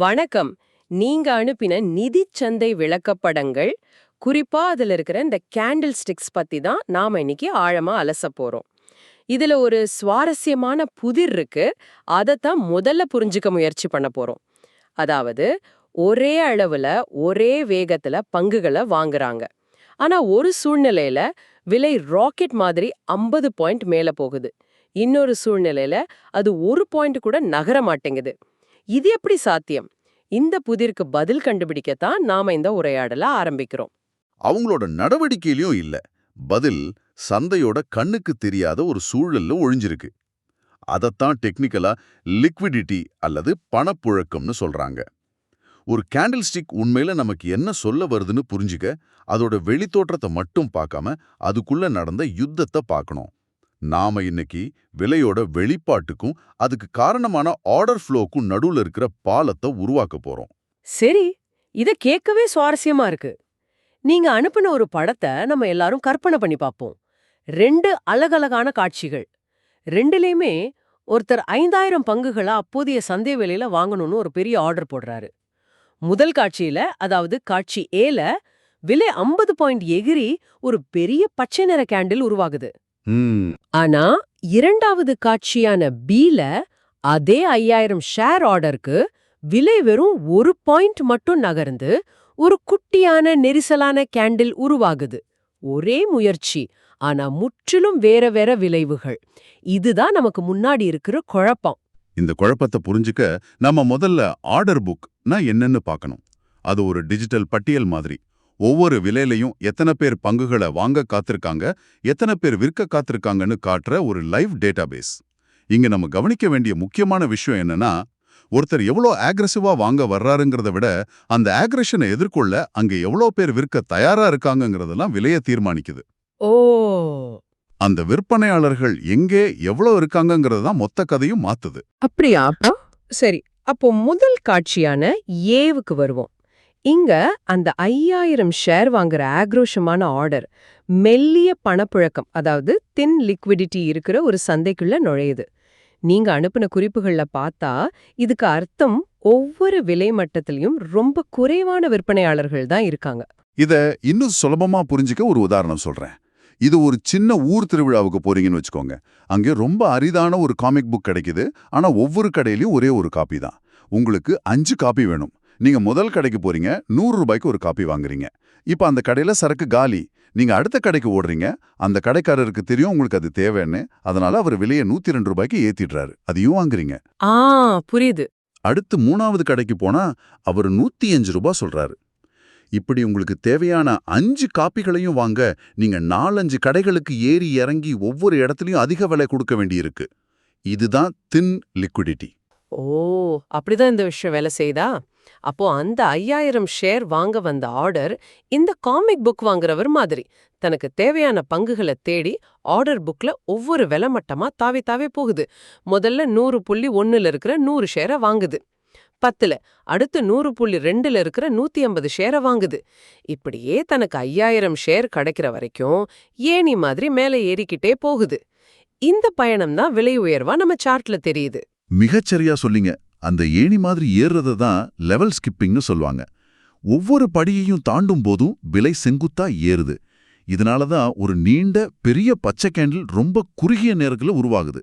வணக்கம். நீங்க அனுப்பின நிதிச் சந்தை விளக்கப்படங்கள், குறிப்பா அதுல இருக்கிற இந்த கேண்டில் ஸ்டிக்ஸ் பத்தி தான் நாம இன்னைக்கு ஆழமா அலசப் போறோம். இதுல ஒரு சுவாரஸ்யமான புதிர் இருக்கு. அதத்தான் முதல்ல புரிஞ்சுக்க முயற்சி பண்ண போறோம். அதாவது, ஒரே அளவுல, ஒரே வேகத்துல பங்குகள வாங்குறாங்க. ஆனா ஒரு சூழ்நிலையில விலை ராக்கெட் மாதிரி 50 பாயிண்ட் மேல போகுது. இன்னொரு சூழ்நிலையில அது 1 பாயிண்ட் கூட நகர மாட்டேங்குது. இது எப்படி சாத்தியம்? இந்த புதிருக்கு பதில் கண்டுபிடிக்கத்தான் நாம இந்த உரையாடல ஆரம்பிக்கிறோம். அவங்களோட நடவடிக்கையிலயும் இல்ல. பதில் சந்தையோட கண்ணுக்கு தெரியாத ஒரு சூழல்ல ஒழிஞ்சிருக்கு. அதத்தான் டெக்னிக்கலா லிக்விடிட்டி அல்லது பணப்புழக்கம்னு சொல்றாங்க. ஒரு கேண்டில் ஸ்டிக் உண்மையில நமக்கு என்ன சொல்ல வருதுன்னு புரிஞ்சுக்க அதோட வெளித்தோற்றத்தை மட்டும் பார்க்காம அதுக்குள்ள நடந்த யுத்தத்தை பார்க்கணும். நாம இன்னைக்கு விலையோட வெளிப்பாட்டுக்கும் அதுக்கு காரணமான ஆர்டர் ஃப்ளோக்கும் நடுவுல இருக்கிற பாலத்தை உருவாக்க போறோம். சரி, இத கேட்கவே சுவாரஸ்யமா இருக்கு. நீங்க அனுப்பின ஒரு படத்தை நம்ம எல்லாரும் கற்பனை பண்ணி பார்ப்போம். 2 அழகழகான காட்சிகள். 2லயுமே ஒருத்தர் 5000 பங்குகள அப்போதைய சந்தை விலையில வாங்கணும்னு ஒரு பெரிய ஆர்டர் போடுறாரு. முதல் காட்சியில, அதாவது காட்சி ஏல, விலை 50 பாயிண்ட் எகிரி ஒரு பெரிய பச்சை நிற கேண்டில் உருவாகுது. ம் ஆனா இரண்டாவது காட்சியான பீல அதே 5000 ஷேர் ஆர்டருக்கு விலை வெறும் 1 பாயிண்ட் மட்டும் நகர்ந்து ஒரு குட்டியான நெரிசலான கேண்டில் உருவாகுது. ஒரே முயற்சி, ஆனா முற்றிலும் வேற வேற விளைவுகள். இதுதான் நமக்கு முன்னாடி இருக்கிற குழப்பம். இந்த குழப்பத்தை புரிஞ்சுக்க நம்ம முதல்ல ஆர்டர் புக்னா என்னன்னு பார்க்கணும். அது ஒரு டிஜிட்டல் பட்டியல் மாதிரி. ஒவ்வொரு விலையிலையும் எத்தனை பேர் பங்குகளை வாங்க காத்திருக்காங்க, எத்தனை பேர் விற்க காத்திருக்காங்கன்னு காட்டுற ஒரு லைவ் டேட்டாபேஸ். இங்க நம்ம கவனிக்க வேண்டிய முக்கியமான விஷயம் என்னன்னா, ஒருத்தர் எவ்வளோ ஆக்ரெசிவா வாங்க வர்றாருங்கிறத விட அந்த ஆக்ரெஷனை எதிர்கொள்ள அங்க எவ்வளோ பேர் விற்க தயாரா இருக்காங்கங்கிறதெல்லாம் விலையை தீர்மானிக்குது. ஓ, அந்த விற்பனையாளர்கள் எங்கே எவ்வளோ இருக்காங்கங்கிறது தான் மொத்த கதையும் மாத்துது. அப்படியா? சரி, அப்போ முதல் காட்சியான ஏவுக்கு வருவோம். இங்க அந்த 5000 ஷேர் வாங்குற ஆக்ரோஷமான ஆர்டர் மெல்லிய பணப்புழக்கம், அதாவது தின் லிக்விடிட்டி இருக்கிற ஒரு சந்தைக்குள்ள நுழையுது. நீங்க அனுப்பின குறிப்புகள்ல பார்த்தா இதுக்கு அர்த்தம் ஒவ்வொரு விலை மட்டத்திலையும் ரொம்ப குறைவான விற்பனையாளர்கள் தான் இருக்காங்க. இத இன்னும் சுலபமா புரிஞ்சுக்க ஒரு உதாரணம் சொல்றேன். இது ஒரு சின்ன ஊர் திருவிழாவுக்கு போறீங்கன்னு வச்சுக்கோங்க. அங்கே ரொம்ப அரிதான ஒரு காமிக் புக் கிடைக்குது. ஆனா ஒவ்வொரு கடையிலயும் ஒரே ஒரு காப்பி தான். உங்களுக்கு 5 காப்பி வேணும். நீங்க முதல் கடைக்கு போறீங்க, 100 ரூபாய்க்கு ஒரு காப்பி வாங்குறீங்க. இப்ப அந்த கடையில சரக்கு காலி. நீங்க அடுத்த கடைக்கு ஓடுறீங்க. அந்த கடைக்காரருக்கு தெரியும் உங்களுக்கு அது தேவைன்னு. அதனால அவர் விலையை 102 ரூபாய்க்கு ஏத்திடுறாரு. அதையும் வாங்குறீங்க. ஆ, புரியுது. அடுத்து 3வது கடைக்கு போனா அவர் 105 ரூபாய் சொல்றாரு. இப்படி உங்களுக்கு தேவையான 5 காப்பிகளையும் வாங்க நீங்க 4-5 கடைகளுக்கு ஏறி இறங்கி ஒவ்வொரு இடத்துலயும் அதிக விலை கொடுக்க வேண்டியிருக்கு. இதுதான் தின் லிக்விடிட்டி. ஓ, அப்படிதான் இந்த விஷயம் வேலை செய்தா? அப்போ அந்த 5000 ஷேர் வாங்க வந்த ஆர்டர் இந்த காமிக் புக் வாங்குறவர் மாதிரி தனக்கு தேவையான பங்குகளை தேடி ஆர்டர் புக்ல ஒவ்வொரு விலை மட்டமா தாவி தாவே போகுது. முதல்ல 100.1ல இருக்கிற 100 ஷேரை வாங்குது. 10ல அடுத்து 100.2ல இருக்கிற 150 ஷேரை வாங்குது. இப்படியே தனக்கு 5000 ஷேர் கிடைக்கிற வரைக்கும் ஏணி மாதிரி மேலே ஏறிக்கிட்டே போகுது. இந்த பயணம் தான் விலை உயர்வா நம்ம சார்ட்ல தெரியுது. மிகச்சரியா சொல்லிங்க. அந்த ஏணி மாதிரி ஏறுறத தான் லெவல் ஸ்கிப்பிங்னு சொல்லுவாங்க. ஒவ்வொரு படியையும் தாண்டும் போதும் விலை செங்குத்தா ஏறுது. இதனால தான் ஒரு நீண்ட பெரிய பச்சை கேண்டில் ரொம்ப குறுகிய நேரத்துல உருவாகுது.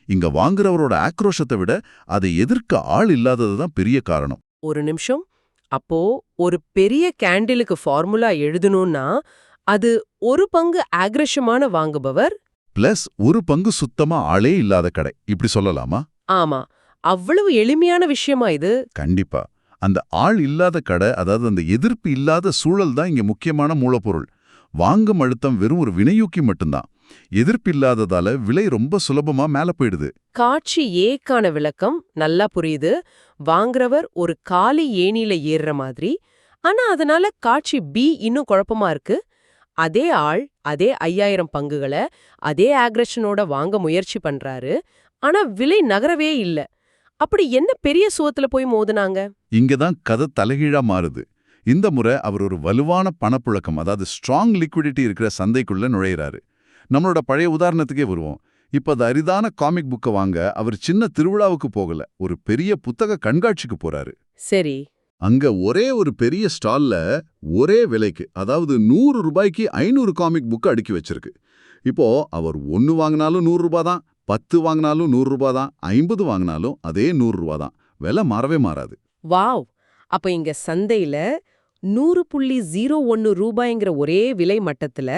இங்க வாங்குறவரோட ஆக்ரோஷத்தை விட அதை எதிர்க்க ஆள் இல்லாதது தான் பெரிய காரணம். ஒரு நிமிஷம். அப்போ ஒரு பெரிய கேண்டிலுக்கு ஃபார்முலா எழுதணும்னா அது ஒரு பங்கு ஆக்ரஷமான வாங்குபவர் பிளஸ் ஒரு பங்கு சுத்தமா ஆளே இல்லாத கடை, இப்படி சொல்லலாமா? ஆமா, அவ்வளவு எளிமையான விஷயமா இது? கண்டிப்பா. அந்த ஆள் இல்லாத கடை, அதாவது அந்த எதிர்ப்பு இல்லாத சூழல் தான் இங்க முக்கியமான மூலப்பொருள். வாங்கும் அழுத்தம் வெறும் ஒரு வினையூக்கி மட்டும்தான். எதிர்ப்பு இல்லாததால விலை ரொம்ப சுலபமா மேல போயிடுது. காட்சி ஏக்கான விளக்கம் நல்லா புரியுது. வாங்குறவர் ஒரு காலி ஏணியில ஏறுற மாதிரி. ஆனா அதனால காட்சி பி இன்னும் குழப்பமா இருக்கு. அதே ஆள் அதே 5000 பங்குகளை அதே ஆக்ரஷனோட வாங்க முயற்சி பண்றாரு. ஆனா விலை நகரவே இல்ல. அப்படி என்ன பெரிய சுவத்துல போய் மோதுனாங்க? இங்கதான் கதை தலைகீழா மாறுது. இந்த முறை அவர் ஒரு வலுவான பணப்புழக்கம், அதாவது ஸ்ட்ராங் லிக்விடிட்டி இருக்கிற சந்தைக்குள்ள நுழையிறாரு. நம்மளோட பழைய உதாரணத்துக்கே வருவோம். இப்ப அது அரிதான காமிக் புக்கை வாங்க அவர் சின்ன திருவிழாவுக்கு போகல, ஒரு பெரிய புத்தக கண்காட்சிக்கு போறாரு. சரி. அங்க ஒரே ஒரு பெரிய ஸ்டால்ல ஒரே விலைக்கு, அதாவது 100 ரூபாய்க்கு 500 காமிக் புக் அடுக்கி வச்சிருக்கு. இப்போ அவர் 1 வாங்கினாலும் 100 ரூபாய் தான், 10 வாங்கினாலும் 100 ரூபாய் தான், 50 வாங்கினாலும் அதே 100 ரூபாய் தான். விலை மாறவே மாறாது. வாவ்! அப்ப இங்க சந்தையில 100.01 ரூபாய்ங்கிற ஒரே விலை மட்டத்துல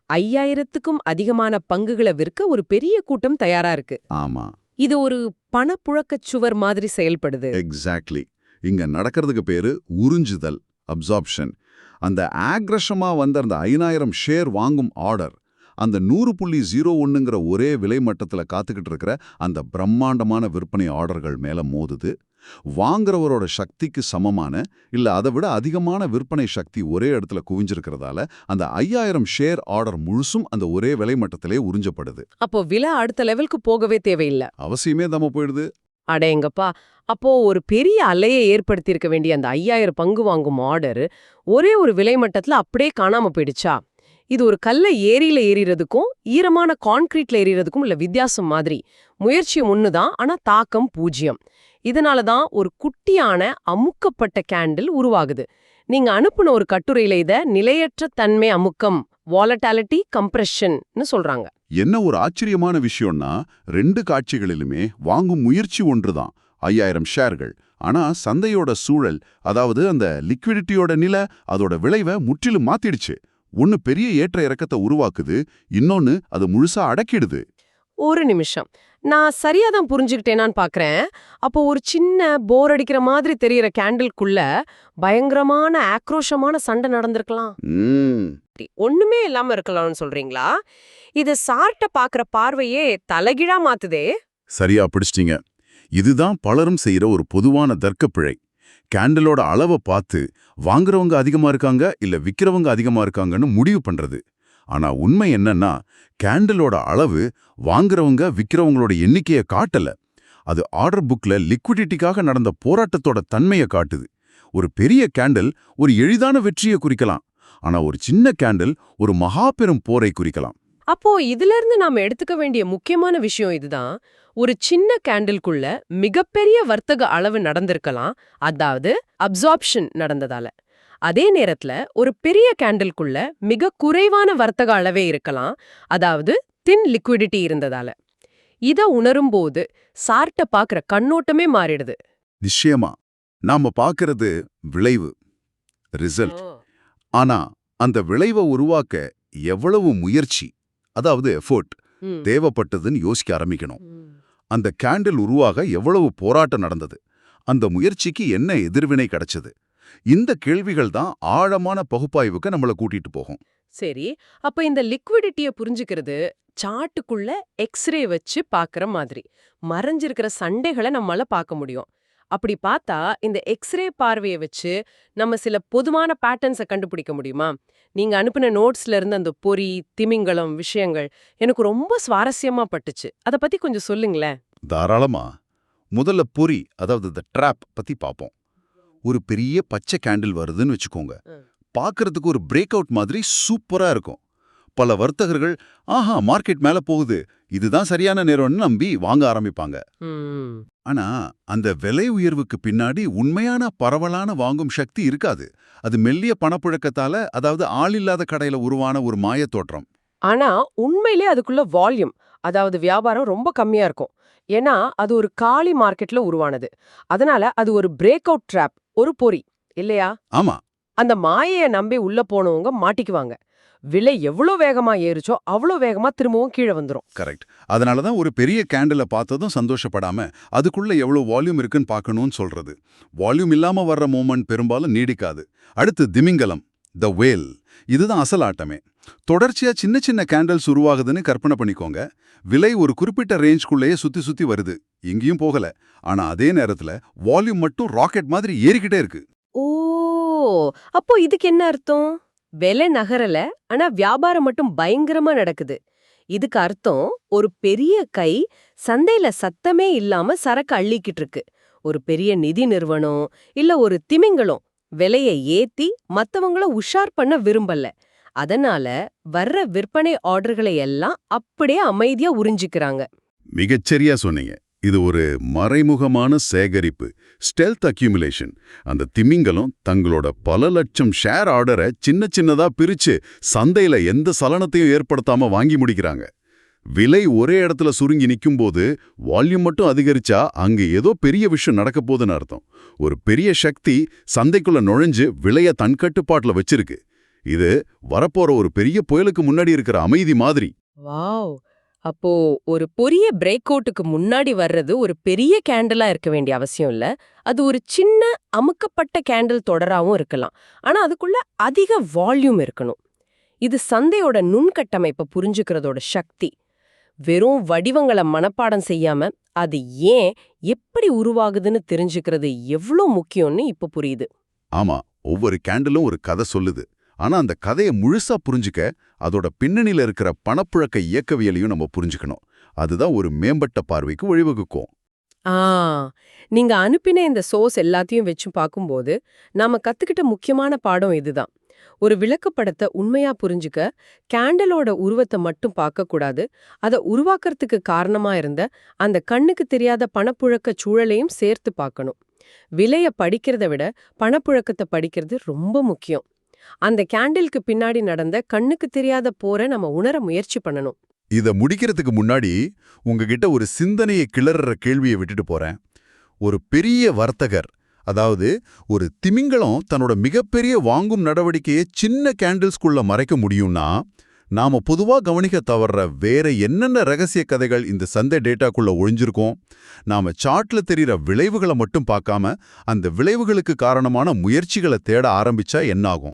5000த்துக்கும் அதிகமான பங்குகளை விற்க ஒரு பெரிய கூட்டம் தயாரா இருக்கு. ஆமா, இது ஒரு பணப்புழக்கச் சுவர் மாதிரி செயல்படுது. எக்ஸாக்ட்லி. இங்க நடக்கிறதுக்கு பேரு உறிஞ்சுதல், அப்சார்ப்ஷன். அந்த ஆக்ரஷமா வந்த அந்த 5000 ஷேர் வாங்கும் ஆர்டர் அந்த 100.01ங்கிற ஒரே விலை மட்டத்துல காத்துக்கிட்டு இருக்கிற அந்த பிரம்மாண்டமான விற்பனை ஆர்டர்கள் மேல மோதுது. வாங்குறவரோட சக்திக்கு சமமான இல்ல அதை விட அதிகமான விற்பனை சக்தி ஒரே இடத்துல குவிஞ்சிருக்கிறதால அந்த 5000 ஷேர் ஆர்டர் முழுசும் அந்த ஒரே விலை மட்டத்திலே உறிஞ்சப்படுது. அப்போ விலை அடுத்த லெவலுக்கு போகவே தேவையில்லை. அவசியமே தம்ம போயிடுது. அடேங்கப்பா! அப்போ ஒரு பெரிய அலையை ஏற்படுத்தியிருக்க வேண்டிய அந்த 5000 பங்கு வாங்கும் ஆர்டர் ஒரே ஒரு விலை மட்டத்துல அப்படியே காணாம போயிடுச்சா? இது ஒரு கல்ல ஏரியில ஏறிறதுக்கும் ஈரமான கான்கிரீட்ல ஏறிறதுக்கும் உள்ள வித்தியாசம் மாதிரி. முயற்சி ஒண்ணுதான், ஆனா தாக்கம் 0. இதனால தான் ஒரு குட்டியான அமுக்கப்பட்ட கேண்டில் உருவாகுது. நீங்க அனுப்புன ஒரு கட்டுரையில இத நிலையற்ற தன்மை அமுக்கம், வாலட்டாலிட்டி கம்ப்ரெஷன்னு சொல்றாங்க. என்ன ஒரு ஆச்சரியமான விஷயம்னா, 2 காட்சிகளிலுமே வாங்கும் முயற்சி ஒன்றுதான், 5000 ஷேர்கள். ஆனா சந்தையோட சூழல், அதாவது அந்த லிக்விடிட்டியோட நிலை, அதோட விளைவை முற்றிலும் மாத்திடுச்சு. ஒன்னு பெரிய ஏற்ற இறக்கத்தை உருவாக்குது, இன்னொன்னு அது முழுசா அடக்கிடுது. ஒரு நிமிஷம், நான் சரியா தான் புரிஞ்சுக்கிட்டேனான்னு பாக்குறேன். அப்போ ஒரு சின்ன போர் அடிக்கிற மாதிரி தெரியற கேண்டில்குள்ள பயங்கரமான ஆக்ரோஷமான சண்டை நடந்திருக்கலாம். ஒண்ணுமே இல்லாம இருக்கலாம்னு சொல்றீங்களா? இது சார்ட்ட பாக்குற பார்வையே தலைகீழா மாத்துதே. சரியா பிடிச்சிட்டீங்க. இதுதான் பலரும் செய்யற ஒரு பொதுவான தர்க்கப்பிழை. கேண்டிலோட அளவை பார்த்து வாங்குறவங்க அதிகமா இருக்காங்க இல்ல விக்கிறவங்க அதிகமா இருக்காங்கன்னு முடிவு பண்றது. ஆனா உண்மை என்னன்னா, கேண்டிலோட அளவு வாங்குறவங்க விக்கிறவங்களோட எண்ணிக்கையை காட்டல. அது ஆர்டர் புக்ல லிக்விடிட்டிக்காக நடந்த போராட்டத்தோட தன்மையை காட்டுது. ஒரு பெரிய கேண்டில் ஒரு எளிதான வெற்றியை குறிக்கலாம், ஆனா ஒரு சின்ன கேண்டில் ஒரு மகா பெரும் போரை குறிக்கலாம். அப்போ இதுல இருந்து நாம எடுத்துக்க வேண்டிய முக்கியமான விஷயம் இதுதான். ஒரு சின்ன கேண்டில்குள்ள மிகப்பெரிய வர்த்தக அளவு நடந்திருக்கலாம், அதாவது அப்சார்ப்ஷன் நடந்ததால. அதே நேரத்துல ஒரு பெரிய கேண்டில்குள்ள மிக குறைவான வர்த்தக அளவே இருக்கலாம், அதாவது தின் லிக்விடிட்டி இருந்ததால. இத உணரும்போது சார்ட்ட பாக்குற கண்ணோட்டமே மாறிடுது. நிச்சயமா நாம பார்க்கறது விளைவு, ரிசல்ட். ஆனா அந்த விளைவை உருவாக்க எவ்வளவு முயற்சி, அதாவது எஃபோர்ட் தேவைப்பட்டதுன்னு யோசிக்க ஆரம்பிக்கணும். அந்த கேண்டில் உருவாக எவ்வளவு போராட்டம் நடந்தது, அந்த முயற்சிக்கு என்ன எதிர்வினை கிடைச்சது, இந்த கேள்விகள் தான் ஆழமான பகுப்பாய்வுக்கு நம்மள கூட்டிட்டு போகும். சரி, அப்ப இந்த லிக்விடிட்டிய புரிஞ்சுக்கிறது சார்ட்டுக்குள்ள எக்ஸ்ரே வச்சு பாக்குற மாதிரி மறைஞ்சிருக்கிற சண்டைகளை நம்மளால பார்க்க முடியும். அப்படி பார்த்தா இந்த எக்ஸ்ரே பார்வையை வச்சு நம்ம சில பொதுவான பேட்டர்ன்ஸை கண்டுபிடிக்க முடியுமா? நீங்க அனுப்பின நோட்ஸ்ல இருந்து அந்த பொறி, திமிங்கலம் விஷயங்கள் எனக்கு ரொம்ப சுவாரஸ்யமா பட்டுச்சு. அத பத்தி கொஞ்சம் சொல்லுங்களேன். தாராளமா. முதல்ல பொறி, அதாவது த ட்ராப் பத்தி பார்ப்போம். ஒரு பெரிய பச்சை கேண்டில் வருதுன்னு வச்சுக்கோங்க. பார்க்கறதுக்கு ஒரு பிரேக் அவுட் மாதிரி சூப்பரா இருக்கும். பல வர்த்தகர்கள் ஆஹா மார்க்கெட் மேல போகுது, இதுதான் சரியான நேரம்னு நம்பி வாங்க ஆரம்பிப்பாங்க. ஆனா அந்த விலை உயர்வுக்கு பின்னாடி உண்மையான பரவலான வாங்கும் சக்தி இருக்காது. அது மெல்லிய பணப்புழக்கத்தால, அதாவது ஆள் இல்லாத கடையில உருவான ஒரு மாயத் தோற்றம். ஆனா உண்மையிலே அதுக்குள்ள வால்யூம், அதாவது வியாபாரம் ரொம்ப கம்மியா இருக்கும். ஏன்னா அது ஒரு காலி மார்க்கெட்ல உருவானது. அதனால அது ஒரு பிரேக் அவுட் ட்ராப், ஒரு பொறி இல்லையா? ஆமா, அந்த மாயைய நம்பி உள்ள போனவங்க மாட்டிக்குவாங்க. விலை எவ்வளோ வேகமா ஏறுச்சோ அவ்வளோ வேகமா திரும்பவும் கீழே வந்துரும். கரெக்ட். அதனாலதான் ஒரு பெரிய கேண்டில பார்த்ததும் சந்தோஷப்படாம அதுக்குள்ள எவ்வளவு வால்யூம் இருக்குன்னு பார்க்கணும்னு சொல்றது. வால்யூம் இல்லாம வர்ற மூமெண்ட் பெரும்பாலும் நீடிக்காது. அடுத்து திமிங்கலம், த வேல். இதுதான் அசல் ஆட்டமே. தொடர்ச்சியா சின்ன சின்ன கேண்டில்ஸ் உருவாகுதுன்னு கற்பனை பண்ணிக்கோங்க. விலை ஒரு குறிப்பிட்ட ரேஞ்ச்குள்ளேயே சுத்தி சுத்தி வருது, எங்கேயும் போகல. ஆனா அதே நேரத்துல வால்யூம் மட்டும் ராக்கெட் மாதிரி ஏறிக்கிட்டே இருக்கு. ஓ, அப்போ இதுக்கு என்ன அர்த்தம்? விலை நகரல, ஆனா வியாபாரம் மட்டும் பயங்கரமா நடக்குது. இதுக்கு அர்த்தம் ஒரு பெரிய கை சந்தையில சத்தமே இல்லாம சரக்கு அள்ளிக்கிட்டு இருக்கு. ஒரு பெரிய நிதி நிறுவனம் இல்ல ஒரு திமிங்கலம் விலையை ஏத்தி மத்தவங்கள உஷார் பண்ண விரும்பல. அதனால வர்ற விற்பனை ஆர்டர்களை எல்லாம் அப்படியே அமைதியா உறிஞ்சிக்கிறாங்க. மிகச்சரியா சொன்னீங்க. இது ஒரு மறைமுகமான சேகரிப்பு, ஸ்டெல்த் அக்யூமுலேஷன். அந்த திமிங்கலம் தங்களோட பல லட்சம் ஷேர் ஆர்டரை சின்ன சின்னதா பிரிச்சு சந்தையில எந்த சலனத்தையும் ஏற்படுத்தாம வாங்கி முடிக்கிறாங்க. விலை ஒரே இடத்துல சுருங்கி நிக்கும்போது வால்யூம் மட்டும் அதிகரிச்சா அங்க ஏதோ பெரிய விஷயம் நடக்க போகுதுன்னு அர்த்தம். ஒரு பெரிய சக்தி சந்தைக்குள்ள நுழைஞ்சு விலைய தன் கட்டுப்பாட்டுல வச்சிருக்கு. இது வரப்போற ஒரு பெரிய புயலுக்கு முன்னாடி இருக்கிற அமைதி மாதிரி. வாவ்! அப்போ ஒரு பெரிய பிரேக் அவுட்டுக்கு முன்னாடி வர்றது ஒரு பெரிய கேண்டிலா இருக்க வேண்டிய அவசியம் இல்ல. அது ஒரு சின்ன அமுக்கப்பட்ட கேண்டில் தொடராவும் இருக்கலாம். ஆனா அதுக்குள்ள அதிக வால்யூம் இருக்கணும். இது சந்தையோட நுண்கட்டமைப்பை புரிஞ்சுக்கிறதோட சக்தி. வெறும் வடிவங்களை மனப்பாடம் செய்யாம அது ஏன் எப்படி உருவாகுதுன்னு தெரிஞ்சுக்கிறது எவ்ளோ முக்கியம்னு இப்ப புரியுது. ஆமா, ஒவ்வொரு கேண்டிலும் ஒரு கதை சொல்லுது. ஆனா அந்த கதையை முழுசா புரிஞ்சுக்க அதோட பின்னணியில இருக்கிற பணப்புழக்க இயக்கவியலையும் நம்ம புரிஞ்சுக்கணும். அதுதான் ஒரு மேம்பட்ட பார்வைக்கு வழிவகுக்கும். ஆ நீங்க அனுப்பின இந்த சோர்ஸ் எல்லாத்தையும் வச்சு பார்க்கும்போது நாம கத்துக்கிட்ட முக்கியமான பாடம் இதுதான். ஒரு விளக்கப்படத்தை உண்மையா புரிஞ்சுக்க கேண்டலோட உருவத்தை மட்டும் பார்க்கக்கூடாது, அதை உருவாக்குறதுக்கு காரணமா இருந்த அந்த கண்ணுக்கு தெரியாத பணப்புழக்க சூழலையும் சேர்த்து பார்க்கணும். விலைய படிக்கிறத விட பணப்புழக்கத்தை படிக்கிறது ரொம்ப முக்கியம். அந்த கேண்டிலுக்கு பின்னாடி நடந்த கண்ணுக்கு தெரியாத போரை நம்ம உணர முயற்சி பண்ணணும். இத முடிக்கிறதுக்கு முன்னாடி உங்ககிட்ட ஒரு சிந்தனையை கிளற கேள்வியை விட்டுட்டு போறேன். ஒரு பெரிய வர்த்தகர், அதாவது ஒரு திமிங்கலம் தன்னோட மிகப்பெரிய வாங்கும் நடவடிக்கையை சின்ன கேண்டில்ஸ்குள்ள மறைக்க முடியும்னா, நாம பொதுவா கவனிக்க தவற வேற என்னென்ன ரகசிய கதைகள் இந்த சந்தை டேட்டாக்குள்ள ஒழிஞ்சிருக்கோம்? நாம சார்ட்ல தெரிகிற விளைவுகளை மட்டும் பார்க்காம அந்த விளைவுகளுக்கு காரணமான முயற்சிகளை தேட ஆரம்பிச்சா என்னாகும்?